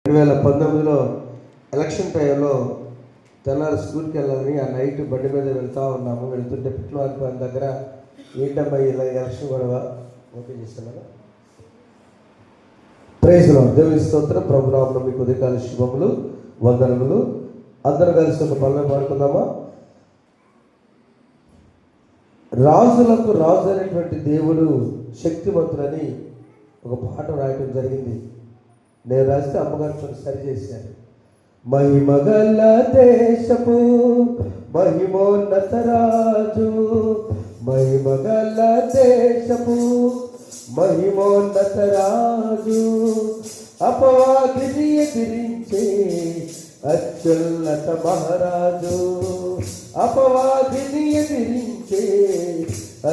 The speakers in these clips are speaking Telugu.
2019లో ఎలక్షన్ టైంలో తెల్లారి స్కూల్కి వెళ్ళాలని ఆ నైట్ బండి మీద వెళ్తూ ఉన్నాము. వెళ్తుంటే పిట్లవారి దగ్గర ఏంటమ్మా ఇలా ఎలక్షన్ గొడవ ఓకే చేస్తున్నాను. Praise lord. దేవుని స్తోత్రం. ప్రభునామమున మీకు ఉదయకాల శుభములు వందనములు. అందరూ కలిసి ఒక పల్లె పాడుకుందామా? రాజులకు రాజు అనేటువంటి దేవుడు శక్తివంతులని ఒక పాట రాయటం జరిగింది. నేను రాస్తే అమ్మగారితో సరి చేశాను. మహిమగల దేశపు మహిమోన్నత రాజు, మహిమగల దేశపు మహిమోన్నత రాజు, అపవాదిని ఎదిరించే అత్యున్నత మహారాజు, అపవాదిని ఎదిరించే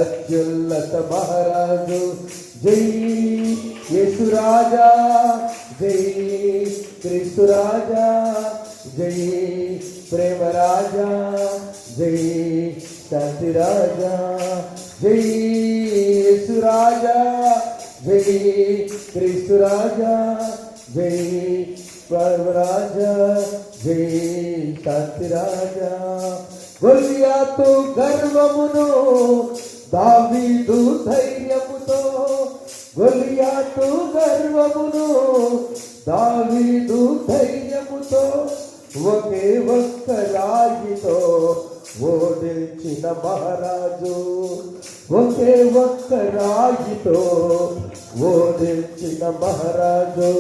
అత్యున్నత మహారాజు. జై యేసు రాజా, జై క్రీస్తు రాజా, జై ప్రేమ రాజా, జై శాంతి రాజా, జై యేసు రాజా, జై క్రీస్తు రాజా, జై ప్రేమ రాజా, జై శాంతి రాజా. గొలియాతు గర్వమును దావీదు ధైర్యముతో, గొలియాతు గర్వమును దావీదు ధైర్యముతో, ఒకే ఒక్క రాయితో ఓడించిన మహారాజు, ఒకే ఒక్క రాయితో ఓడించిన మహారాజు.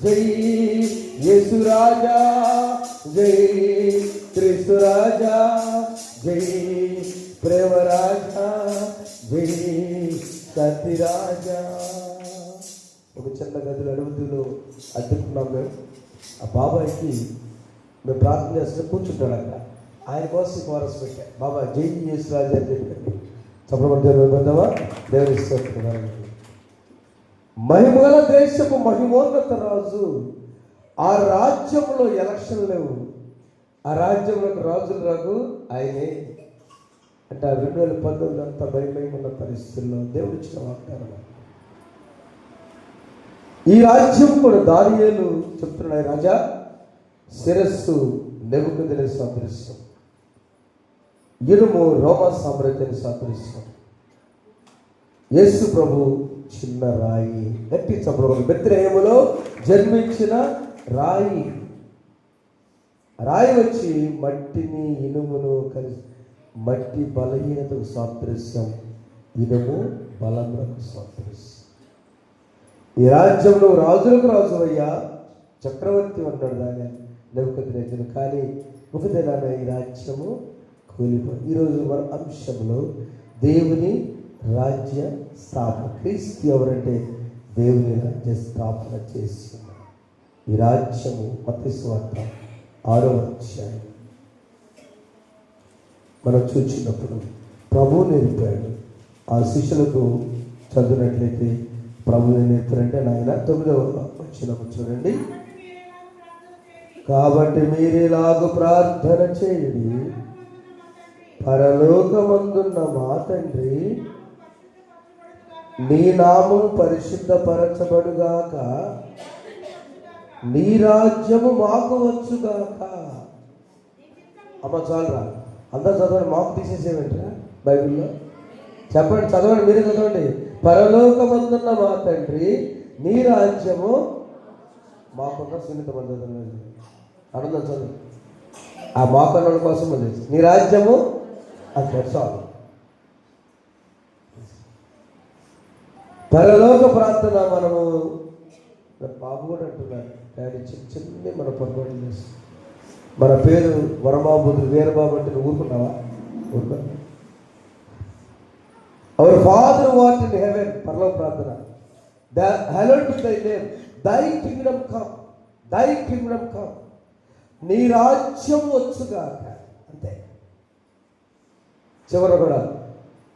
జై యేసు రాజా, జై క్రీస్తు రాజా, జై ప్రేమ రాజా, జై శాంతి రాజా. ఒక చిన్న గదిలో అడుగుతులో అడ్డుకున్నాం మేము. ఆ బాబాయ్కి మేము ప్రార్థన చేస్తే కూర్చుంటాడు అక్కడ. ఆయన కోసం కోరస్ పెట్టా. బాబా జై యేసు రాజా అని చెప్పి చప్పబడతామా? దేవుని స్తోత్రం. మహిమగల దేశపు మహిమోన్నత రాజు. ఆ రాజ్యంలో ఎలక్షన్ లేవు. ఆ రాజ్యంలో రాజులు రాదు, ఆయనే అంటే 2019 అంతా భయమేమున్న పరిస్థితుల్లో దేవుడు ఇచ్చిన వాగ్దానం. ఈ రాజ్యం కూడా దానియేలు చెప్తున్నాడు, రాజా శిరస్సు నెబుకద్నెజరు సాదృశ్యం, ఇనుము రోమా సామ్రాజ్యాన్ని సాదృశ్యం, యేసు ప్రభు చిన్న రాయి. గట్టి చప్పట్లు. బెత్లెహేములో జన్మించిన రాయి. రాయి వచ్చి మట్టిని ఇనుమును కలిసి, మట్టి బలహీనతకు సాదృశ్యం, ఇనుము బలములకు సాదృశ్యం. ఈ రాజ్యంలో రాజులకు రాజు అయ్యా, చక్రవర్తి అన్నాడు దాన్ని నెబుకద్నెజరు. కానీ ఒక దినాన ఈ రాజ్యము కూలిపోయి. ఈరోజు మన అంశంలో దేవుని రాజ్య స్థాపన. క్రీస్తు ఎవరంటే దేవుని రాజ్య స్థాపన చేసి ఈ రాజ్యము. మత్తయి సువార్త 6వ అధ్యాయం మనం చూసినప్పుడు ప్రభువు నేర్పాడు. ఆ శిష్యులకు చదివినట్లయితే ప్రభువు నేర్పారంటే నాయన 9వ వచనం చూడండి. కాబట్టి మీరేలాగు ప్రార్థన చేయండి, పరలోకమందున్న మా తండ్రి, నీ నామం పరిశుద్ధపరచబడుగాక, నీ రాజ్యము మాకు వచ్చుగాక. అమ్మ చాలరా, అంతా చదవండి. మాకు తీసేసేమంటారా బైబిల్లో? చెప్పండి, చదవండి, మీరే చదవండి. పరలోకమందున్న మా తండ్రి, నీ రాజ్యము మాకున్న సున్నిత మద్దతు అర్థం చదువు. ఆ మాకన్న కోసం నీ రాజ్యము అంటే చాలు. పరలోక ప్రార్థన మనము బాబు కూడా అంటున్నారు, డాడీ చిన్న చిన్న మన పొరపాటు చేస్తాం. మన పేరు వరబాబు వీరబాబు అంటే నువ్వు ఊరుకున్నావా? ఊరుకున్నా. Our father what in heaven, పరలోక ప్రార్థన. హల్లowed be thy name, thy kingdom come, thy kingdom come, నీ రాజ్యం వచ్చుగాక. అంతే. చివర కూడా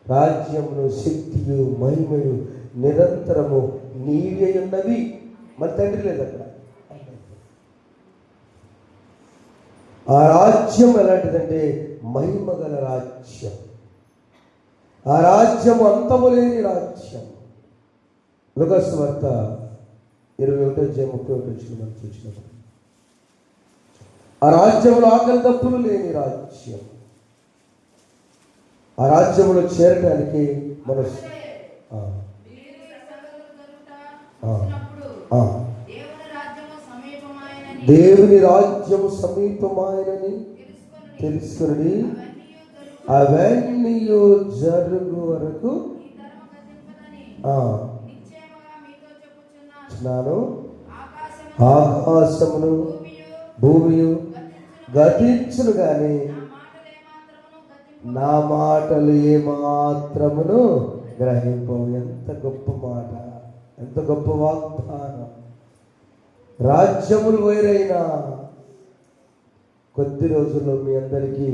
రాజ్యమును శక్తియు మహిమయు నిరంతరము నీవే ఉన్నది. మన తండ్రి లేదు అక్కడ. ఆ రాజ్యం ఎలాంటిదంటే మహిమగల రాజ్యం. ఆ రాజ్యం అంతము లేని రాజ్యం. లూకా సువార్త 21:31 మనం చూసినప్పుడు ఆ రాజ్యంలో ఆకలి దప్పులు లేని రాజ్యం. ఆ రాజ్యంలో చేరడానికి మనసు దేవుని రాజ్యము సమీపమాయనని తెలుసుకుని అవన్నీ జరుగు వరకు ఆకాశమును భూమియు గతించును గాని నా మాటలు ఏమాత్రమును గ్రహింపవు. ఎంత గొప్ప మాట, ఎంత గొప్ప వాగ్దానం. రాజ్యములు వేరైనా కొద్ది రోజుల్లో మీ అందరికీ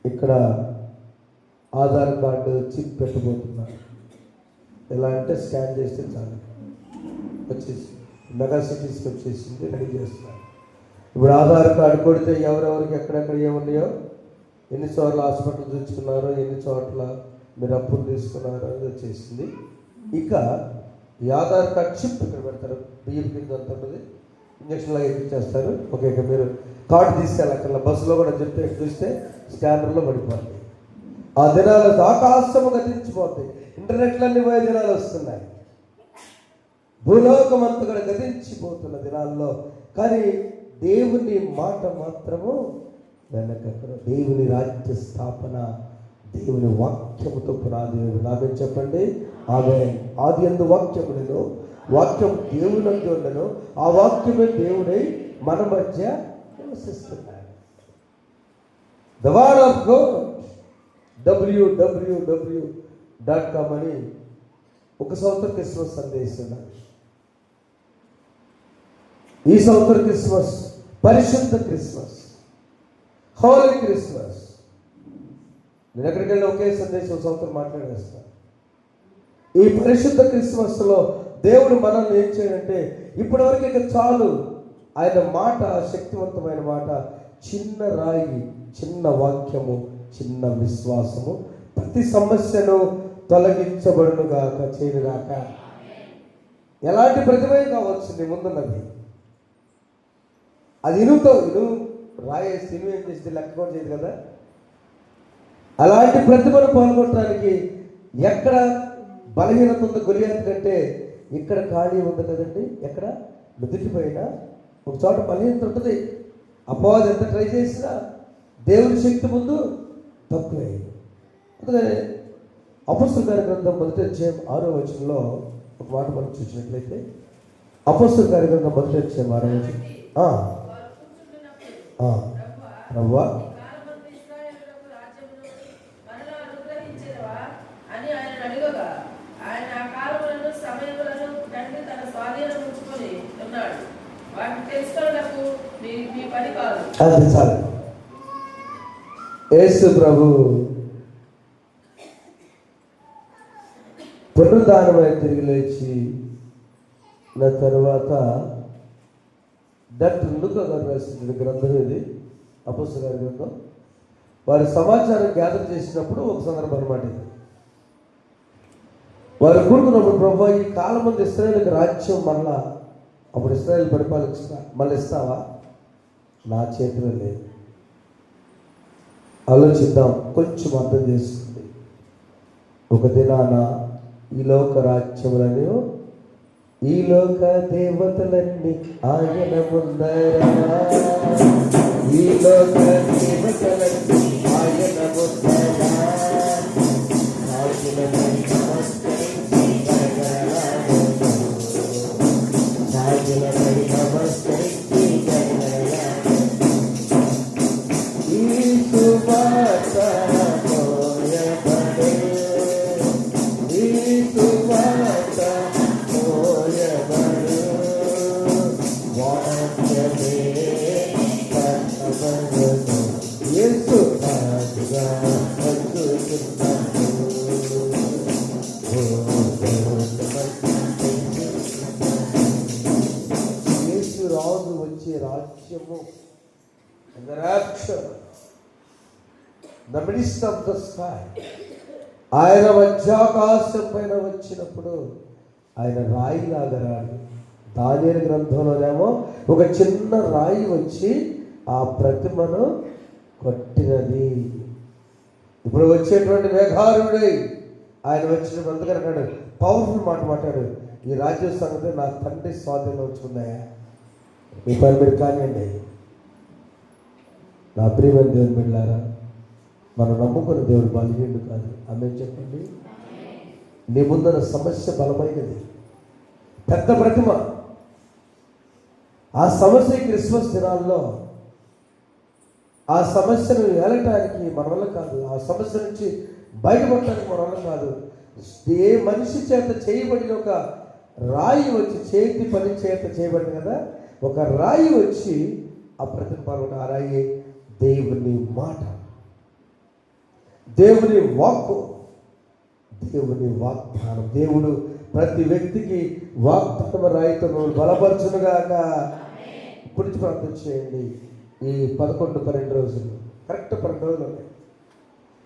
ఇక్కడ ఆధార్ కార్డు చిప్ పెట్టబోతున్నారు. ఎలా అంటే స్కాన్ చేస్తే చాలు వచ్చేసి మెగా సిటీస్కి వచ్చేసింది, రెడీ చేస్తున్నారు. ఇప్పుడు ఆధార్ కార్డు కొడితే ఎవరెవరికి ఎక్కడెక్కడ ఏమున్నాయో, ఎన్ని చోట్ల హాస్పిటల్ చూసుకున్నారో, ఎన్ని చోట్ల మీరు అప్పులు తీసుకున్నారో అది వచ్చేసింది. ఇక ఈ ఆధార్ కార్డు చిప్ ఇక్కడ పెడతారు, బియ్యం కింద అంత ఉంటుంది, ఇంజక్షన్ లాగా ఎక్కిచ్చేస్తారు. ఓకే, ఇక మీరు కార్డు తీసుకెళ్ళక్కర్లా, బస్సులో కూడా చెప్తే చూస్తే స్కానర్లో పడిపోతుంది. ఆ దినాలు ఆకాశము గతించిపోతాయి, ఇంటర్నెట్లన్నీ పోయే దినాలు వస్తున్నాయి. భూలోకం అంతా కూడా గతించిపోతున్న దినాల్లో కానీ దేవుని మాట మాత్రము వెనకక్కడ. దేవుని రాజ్య స్థాపన దేవుని వాక్యముతో పునాది. నామే చెప్పండి ఆమె. ఆది యందు వాక్యములను, వాక్యం దేవునందు ఉండెను, ఆ వాక్యమే దేవుడై మన మధ్య నివసిస్తున్నాడు. The word of God www.com అని ఒక సంవత్సరం క్రిస్మస్ సందేశం. ఈ సంవత్సరం క్రిస్మస్ పరిశుద్ధ క్రిస్మస్, హోలీ క్రిస్మస్. నేను ఎక్కడికి వెళ్ళి ఒకే సందేశం సంవత్సరం మాట్లాడేస్తాను. ఈ పరిశుద్ధ క్రిస్మస్లో దేవుడు మనల్ని ఏం చేయాలంటే, ఇప్పటి వరకు ఇక చాలు. ఆయన మాట శక్తివంతమైన మాట, చిన్న రాయి, చిన్న వాక్యము, చిన్న విశ్వాసము ప్రతి సమస్యను తొలగించబడునుగాక, చేయనుగాక. ఎలాంటి ప్రతిభ కావచ్చు నీ ముందున్నది, అది ఇనుతో రాయేసి ఇను ఏం చేసి లెక్క కూడా చేయదు కదా. అలాంటి ప్రతిభను పాల్గొనడానికి ఎక్కడ బలహీనత ఉందో గొలియాతు కంటే ఇక్కడ ఖాళీ ఉంది కదండి. ఎక్కడ నుదుటిపైన ఒక చోట బలహీనత ఉంటుంది. అపవాది ఎంత ట్రై చేసినా దేవుని శక్తి ముందు తక్కువే. అందుకని అపొస్తలుల కార్యగ్రంథం 1వ అధ్యాయం 6వ వచనంలో ఒక మాట మనం చూసినట్లయితే, అపొస్తలుల కార్యగ్రంథం 1వ అధ్యాయం 6వ వచనం, ప్రభువా అది చాలు. యేసు ప్రభు పునరుద్ధానమై తిరిగి లేచి నా తరువాత డాక్టర్ లూకా గారు రాసిన గ్రంథం ఇది, అపొస్తలుల గారి గ్రంథం. వారి సమాచారం గ్యాదర్ చేసినప్పుడు ఒక సందర్భం అన్నమాట ఇది. వారు కూడుకున్నప్పుడు, ప్రభు ఈ కాలం మంది ఇశ్రాయేలుకి రాజ్యం మళ్ళా, అప్పుడు ఇశ్రాయేలు పరిపాలిస్తా, మళ్ళీ ఇస్తావా? నా చేతిలో లేదు. ఆలోచిద్దాం, కొంచెం అర్థం చేసుకుంది. ఒక దినాన ఈ లోక రాజ్యములను, ఈ లోక దేవతలన్నీ ఆయన ముందరా, ఈ లోక దేవతలన్నీ ఆయన ముందరా, రాజు వచ్చే రాజ్యము ద మినిస్ట్ ఆఫ్ ద స్కై. ఆయన మధ్యాకాశం పైన వచ్చినప్పుడు ఆయన రాయిలాగా రాడు, దానియేలు గ్రంథంలోనేమో ఒక చిన్న రాయి వచ్చి ఆ ప్రతిమను కొట్టినది. ఇప్పుడు వచ్చేటువంటి మేఘారుడై ఆయన వచ్చినప్పుడు అందుకని అన్నాడు, పవర్ఫుల్ మాట మాట్లాడు, ఈ రాజ్య సంగతి నా తండ్రి స్వాధీనం వచ్చుకున్నాయా, మీ పని మీరు కానివ్వండి. నా ప్రియమైన దేవుని బిడ్డలారా, మనం నమ్ముకున్న దేవుడు బలహీనుడు కాదు. ఆమేన్ చెప్పండి. నీ ముందున్న సమస్య బలమైనది, పెద్ద ప్రతిమ. ఆ సమస్య క్రిస్మస్ దినాల్లో ఆ సమస్యను ఏలటానికి మన వల్ల కాదు, ఆ సమస్య నుంచి బయటపడటానికి మన వల్ల కాదు. ఏ మనిషి చేత చేయబడిన ఒక రాయి వచ్చి, చేతి పని చేత చేయబడింది కదా, ఒక రాయి వచ్చి ఆ ప్రతిమ, ఆ రాయి దేవుని మాట, దేవుని వాక్కు, దేవుని వాగ్దానం. దేవుడు ప్రతి వ్యక్తికి వాగ్దానం రాయితో బలపరచునుగాక. ఇప్పుడు నుంచి ప్రార్థన చేయండి. ఈ 11-12 రోజులు, కరెక్ట్ 12 రోజులు ఉన్నాయి.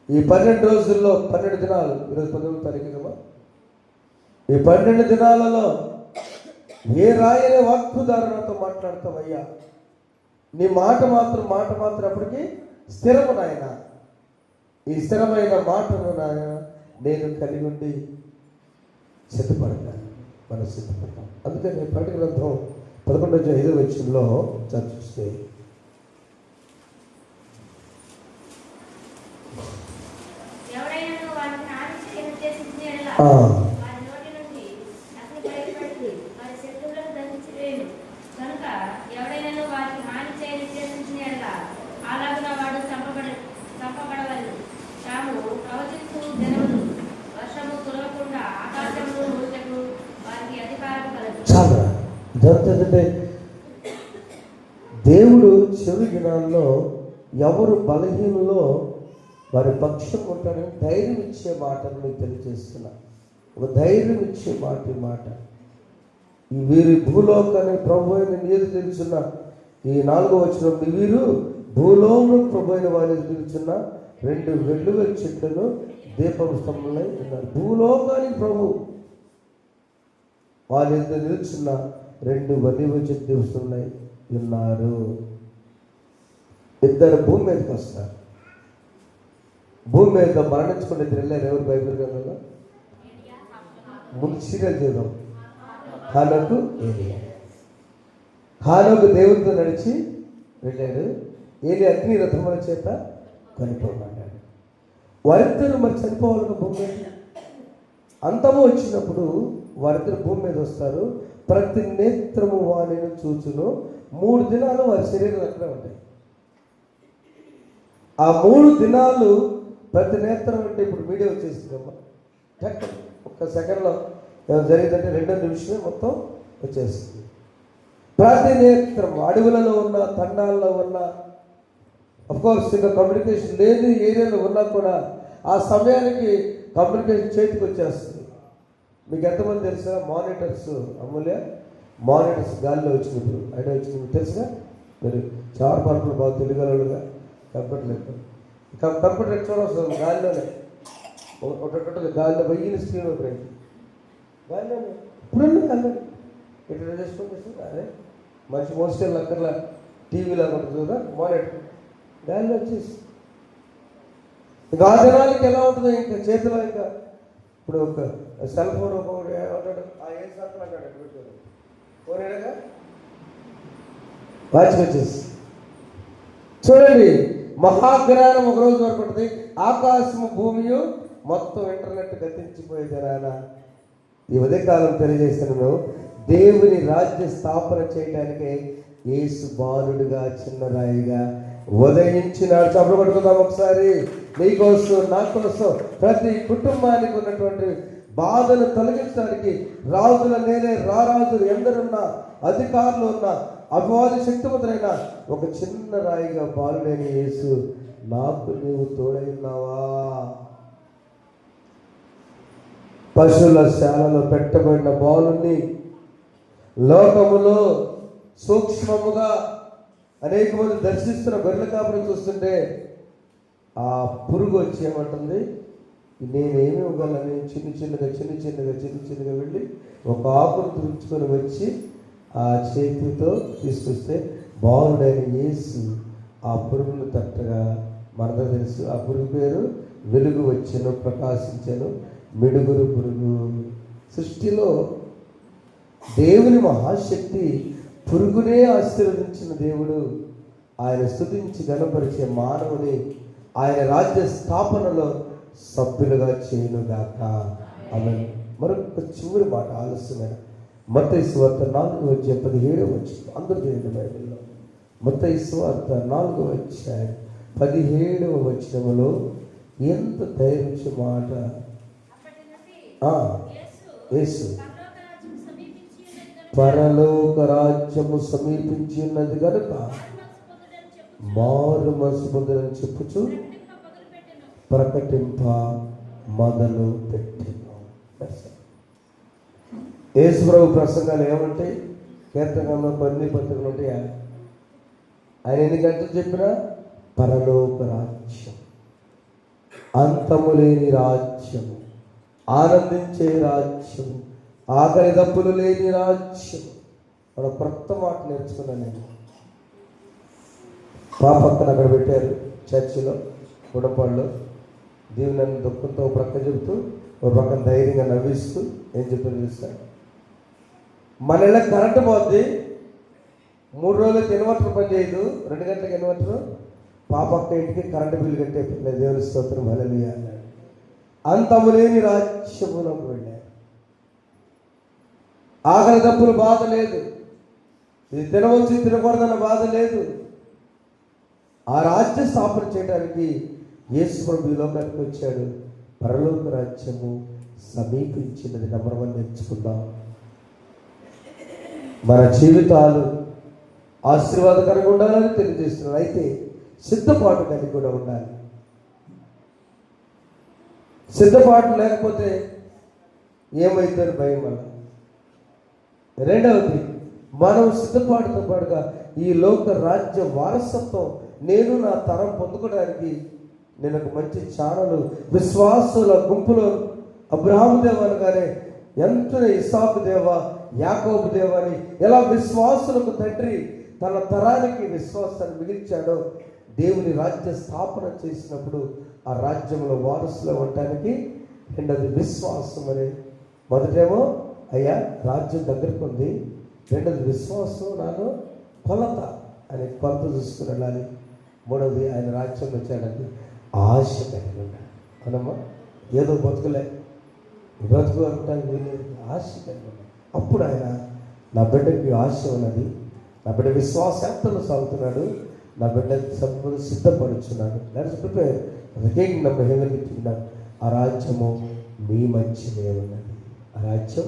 ఈ 12 రోజుల్లో 12 దినాలు, ఈరోజు 19వ తారీఖు కదా, ఈ 12 దినాలలో ఏ రాయనే వాక్కు ద్వారా నాతో మాట్లాడతావయ్యా, నీ మాట మాత్రం అప్పటికి స్థిరము నాయన. ఈ స్థిరమైన మాటను నాయన నేను కలిగి ఉండి సిద్ధపడతాను, మనం సిద్ధపడతాం. అందుకని ప్రకటన గ్రంథం 11:5 చర్చిస్తే, చాలా ఇదంటే దేవుడు చివరి దినాల్లో ఎవరు బలహీనలో వారి పక్షం ఉంటాడని ధైర్యం ఇచ్చే మాటను మీకు తెలియజేస్తున్నా. ఒక ధైర్యం ఇచ్చే మాట ఈ వీరి భూలోకాన్ని ప్రభు అయిన నీరు తెలుసున్న ఈ 4వ వచనం, వీరు భూలోకం ప్రభు అయిన వారిని తెలుసున్న 2 వెల్లువ చెట్లను దీపం స్తంభంలో ఉన్నారు. భూలోకానికి ప్రభు వాళ్ళ నిలుచున్న 2 ఒలీవ చెట్లు ఉన్నారు. ఇద్దరు భూమి మీదకి వస్తారు. భూమి మీద మరణించుకునే వెళ్ళారు. ఎవరు బైబిల్ గ్రంథంలో? ముందు సీరియల్ చేద్దాం. హానోకు, ఏలియా. హానోకు దేవుడితో నడిచి వెళ్ళాడు. ఏలియా అగ్ని రథముల చేత కొనిపోబడ్డాడు. వారిద్దరు మరి చనిపోవాలి భూమి మీద. అంతము వచ్చినప్పుడు వారిద్దరు భూమి మీద వస్తారు. ప్రతి నేత్రము వారిని చూచును. 3 దినాలు వారి శరీరం అక్కడే ఉంటాయి. ఆ 3 దినాలు ప్రతి నేత్రం అంటే ఇప్పుడు వీడియో వచ్చేస్తుందమ్మా, ఒక్క సెకండ్లో జరిగిందంటే 2 నిమిషమే మొత్తం వచ్చేస్తుంది. ప్రతి నేత్రం అడవులలో ఉన్న, తండాల్లో ఉన్న, అఫ్కోర్స్ ఇంకా కమ్యూనికేషన్ లేని ఏరియాలో ఉన్నా కూడా ఆ సమయానికి కమ్యూనికేషన్ చేతికి వచ్చేస్తుంది. మీకు ఎంతమంది తెలుసా మానిటర్స్? అమూల్య మానిటర్స్ గాలిలో వచ్చినప్పుడు ఐడియా వచ్చినప్పుడు తెలుసుగా, మీరు చాలా పనులు బాగా తెలుగులుగా కంప్యూటర్ చూడవస్తుంది గాలిలోనే ఒకటి గాలిలో వెయ్యి స్క్రీన్ ఓపెన్ గాలిలోనే ఇప్పుడున్న గాలిలో ఇట్లా చేసుకుంటే అదే మనిషి మోస్టల్ అక్కర్లా టీవీలో ఉంటుంది కదా మానిటర్ గాలిలో వచ్చేసి ఇంకా ఆ జనాలకి ఎలా ఉంటుందో ఇంకా చేతిలో ఇంకా ఇప్పుడు ఒక సెల్ ఫోన్ ఉంటాడు, ఆ ఏ సార్ అంటాడు ఫోన్ ఏడగా వాచ్ వచ్చేసి చూడండి. మహాజ్ఞానం ఒక రోజు వరకు ఉంటుంది. ఆకాశము భూమియు మొత్తం ఇంటర్నెట్ గతించిపోయేది. నాన్న ఈ ఉదయకాలం తెలియజేస్తున్నాను, దేవుని రాజ్య స్థాపన చేయడానికి యేసు బాలుడుగా చిన్న రాయిగా ఉదయించినాడు. చప్పుడు పట్టుకుందాం ఒకసారి. నీకోసం, నా కోసం, ప్రతి కుటుంబానికి ఉన్నటువంటి బాధను తొలగించడానికి రాజుల నేనే రారాజులు ఎందరున్నా, అధికారులు ఉన్న, అపవాది శక్తివంతులైన ఒక చిన్న రాయిగా బాలుడైన యేసు, నాకు నీవు తోడైనావా? పశువుల శాలలో పెట్టబడిన బాలుని లోకములో సూక్ష్మముగా అనేక మంది దర్శిస్తున్న గొర్రెల కాపురం చూస్తుంటే ఆ పురుగు వచ్చి ఏమంటుంది, నేనేమి ఇవ్వగలని చిన్న చిన్నగా వెళ్ళి ఒక ఆకును తుడుచుకొని వచ్చి ఆ చేతితో తీసుకొస్తే బాలుడైన యేసు ఆ పురుగును తట్టగా మనకు తెలుసు. ఆ పురుగు పేరు వెలుగు వచ్చెను, ప్రకాశించెను, మిడుగురు పురుగు. సృష్టిలో దేవుని మహాశక్తి పురుగునే ఆశీర్వదించిన దేవుడు ఆయన స్తుతించి గణపరిచే మానవుని ఆయన రాజ్య స్థాపనలో సభ్యులుగా చేయనుగాక. ఆమె మరొక చివరి మాట ఆలస్యమైన మత్తయి సువార్త 4:17 అందరూ తెలియదు బైబిల్లో. మత్తయి సువార్త 4:17 ఎంత ధైర్యించే మాట. యేసు పరలోక రాజ్యము సమీపించి ఉన్నది కనుక మారు మనసు పొందని చెప్పుచు ప్రకటింప మొదలు పెట్టెను. యేసు ప్రభు ప్రసంగాలు ఏమంటాయి? కీర్తనలో కొన్ని పత్రికలు ఉంటాయా? ఆయన ఎన్ని గంటలు చెప్పినా పరలోక రాజ్యం, అంతము లేని రాజ్యం, ఆనందించే రాజ్యం, ఆకలి దప్పులు లేని రాజ్యం. మన కొత్త మాట నేర్చుకున్నాను నేను. పక్కన అక్కడ పెట్టారు చర్చిలో గుడపాడులో. దేవుని దుఃఖంతో ఒక ప్రక్క చెబుతూ ఒక పక్కన ధైర్యంగా నవ్విస్తూ ఏం చెప్పారు చూస్తాను. మన ఇళ్ళ కరెంటు పోద్ది, 3 రోజులకి ఇన్వర్టర్ పని చేయదు, 2 గంటలకు ఇన్వర్టర్. పాపక్క ఇంటికి కరెంటు బిల్లు కట్టే పిల్లలు. దేవుని స్తోత్రం, హల్లెలూయా అన్నాడు. అంతము లేని రాజ్యములోకి వెళ్ళారు. ఆకలి దప్పుల బాధ లేదు, ఇది తినవచ్చు తినకూడదన్న బాధ లేదు. ఆ రాజ్య స్థాపన చేయడానికి యేసు ప్రభు ఈ లోకానికి వచ్చాడు. పరలోక రాజ్యము సమీపించినది. నెంబర్ 1 నేర్చుకుందాం. మన జీవితాలు ఆశీర్వాదకరంగా ఉండాలని తెలియజేస్తున్నారు. అయితే సిద్ధపాటు కలిగి కూడా ఉండాలి. సిద్ధపాటు లేకపోతే ఏమైందని భయం వల్ల. రెండవది, మనం సిద్ధపాటుతో పాటుగా ఈ లోక రాజ్య వారసత్వం నేను నా తరం పొందుకోవడానికి నేను ఒక మంచి ఛానల్ విశ్వాసుల గుంపులో అబ్రహాము దేవాలుగానే ఎంతనే ఇస్సాకు దేవ, యాకోబు దేవ అని ఎలా విశ్వాసులకు తండ్రి తన తరానికి విశ్వాసాన్ని మిగిల్చాడో, దేవుని రాజ్య స్థాపన చేసినప్పుడు ఆ రాజ్యంలో వారసులు ఉండటానికి రెండోది విశ్వాసం అనే. మొదటేమో అయ్యా రాజ్యం దగ్గరకు ఉంది, రెండోది విశ్వాసం నాలో కొలత అనే కొలత చూసుకుని వెళ్ళాలి. మూడవది ఆయన రాజ్యంలో వచ్చాడంటే ఆశ కలిగి ఉండాలి. అవునమ్మా, ఏదో బతుకులే బ్రతుకు అనుకోవడానికి వీలేదు, ఆశ కలిగి ఉండాలి. అప్పుడు ఆయన నా బిడ్డకి ఆశ ఉన్నది, నా బిడ్డ విశ్వాసంతో సాగుతున్నాడు, నా బిడ్డ సంపూర్ణ సిద్ధపడుచున్నాడు. Let's prepare the kingdom of heaven kingdom. ఆ రాజ్యము మీ మంచిదే ఉన్నది. ఆ రాజ్యం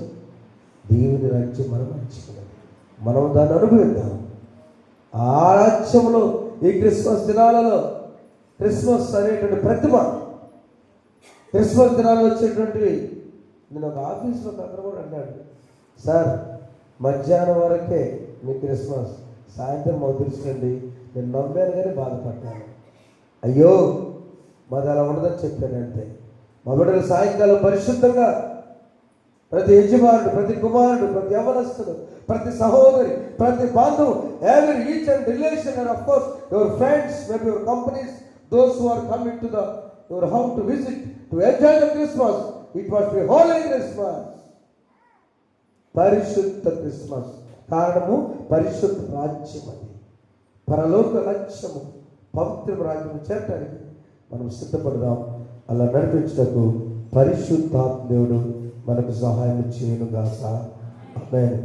దేవుని రాజ్యం మన మంచిది, మనం దాన్ని అనుభవిద్దాం. ఆ రాజ్యంలో ఈ క్రిస్మస్ దినాలలో క్రిస్మస్ అనేటువంటి ప్రతిమ, క్రిస్మస్ దినాల్లో వచ్చేటువంటివి. నేను ఒక ఆఫీస్లో అక్కడ కూడా అన్నాడు, సార్ మధ్యాహ్నం వరకే మీ క్రిస్మస్, సాయంత్రం మాకు తెలుసుకోండి. నేను నవ్వాను కానీ బాధపడ్డాను. అయ్యో మాది అలా ఉండదని చెప్పాను అంతే. మా బిడ్డలు సాయంకాలం పరిశుద్ధంగా ప్రతి యజమానుడు, ప్రతి కుమారుడు, ప్రతి యవనస్తుడు, ప్రతి సహోదరి, ప్రతి బాంధవు, every each and relation, and of course your friends, maybe your companies, those who are coming to your house to visit, to enjoy the Christmas, it must be holy Christmas, పరిశుద్ధ క్రిస్మస్. కారణము పరిశుద్ధ రాజ్యం, అది పరలోక రాజ్యము, పవిత్ర రాజ్యము చేరటానికి మనం సిద్ధపడదాం. అలా నడిపించటకు పరిశుద్ధాత్మ దేవుడు మనకు సహాయం చేయనుగాక. ఆమేన్.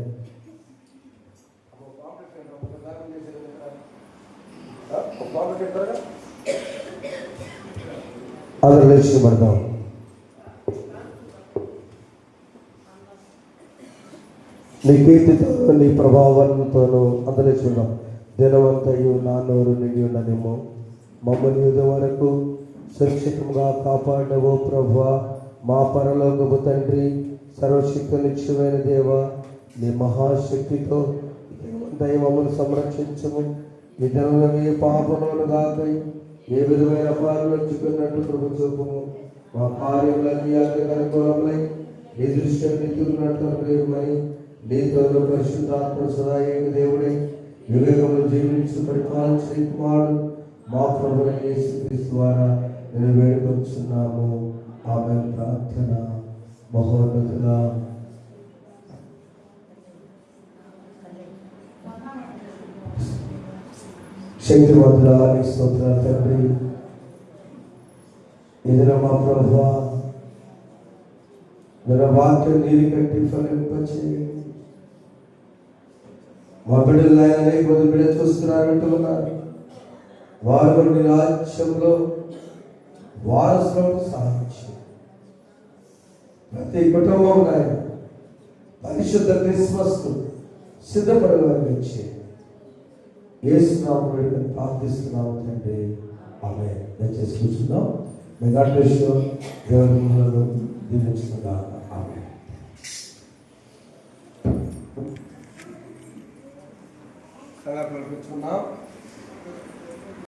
అందరూ లేచి పడదాం. నీ కీర్తితో నీ ప్రభావంతోనూ అందరూ చూద్దాం. దినవంతయు నా నోరు నిండి ఉన్నదేమో, మమ్మల్ని యుద్ధం వరకు సురక్షితంగా కాపాడవో ప్రభువా. మా పరలోకపు తండ్రి, సర్వశక్తినిత్యమైన దేవ, నీ మహాశక్తితో దైవమును సంరక్షించము. ఈ దినంలో ఏ పాపములను కాకై ఏ విధమైన అపరాధులు వచ్చుకున్నట్టు కృప చూపము. మా కార్యములన్నీ అనుకూలమై నీ దృష్టిని నిలుపుకున్నట్టు ప్రేమై నీతోను పరిశుద్ధాత్మ సదాయేక దేవుడే యుగములు జీవించు పరిపాలన చేయకుమారుడు మా ప్రభువైన యేసుక్రీస్తు ద్వారా నేను వేడుకొచ్చున్నాము. ఆమె ప్రార్థన. మహోన్నతుడా శక్తివంతుడా నీ స్తోత్రాలు తండ్రి. ఇదిన మా ప్రభువా మన వాక్యం నీరు కట్టి ఫలింపచేయండి. మా బిడ్డలు ఆయన అనేక మంది బిడ్డ చూస్తున్నారంటూ ఉన్నారు. వారు నీ రాజ్యంలో వారసులను సాధించి ప్రతి కుటుంబం నాయన పరిశుద్ధ క్రిస్మస్ సిద్ధపడవచ్చు. యేసు నామములో ప్రార్థిస్తున్నాము తండ్రి. ఆమేన్. దయచేసి కూర్చుందాం. May God bless you. దేవుని మిమ్మల్ని దీవించుగాక. ఆమేన్. కూర్చున్నాం.